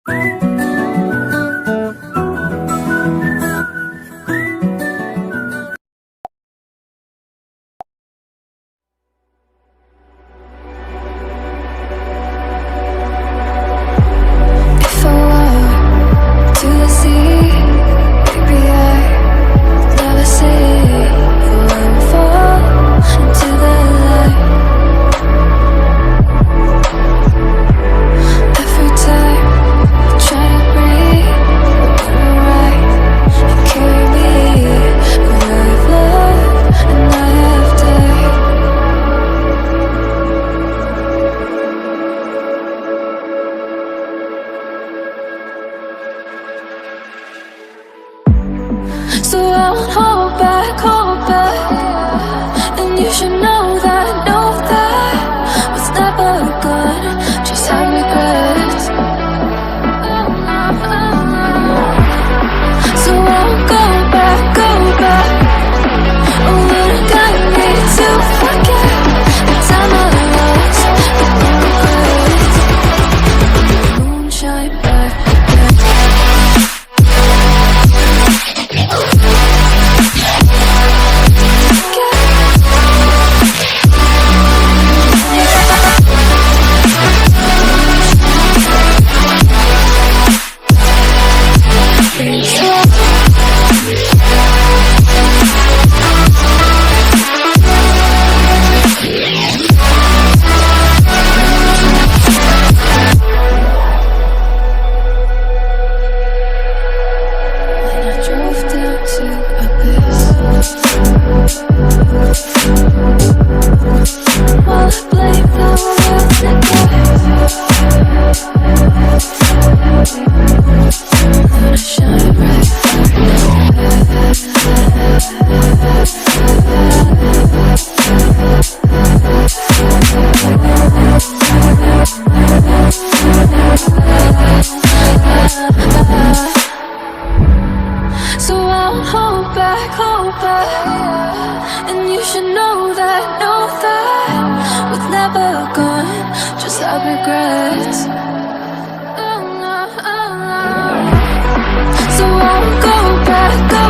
If I walk to the sea, maybe I'd never see you ever fall into the light. Every time I try to breathe, but you're right. You carry me where I've loved and I have died. So I won't hold back, and you should know that was never good. Just have regrets. So I won't go back. Oh, when I got me to forget the time I lost, the regrets. Moonshine back. So I won't hold back, and you should know that was never gone. Just have regrets. So I won't go back.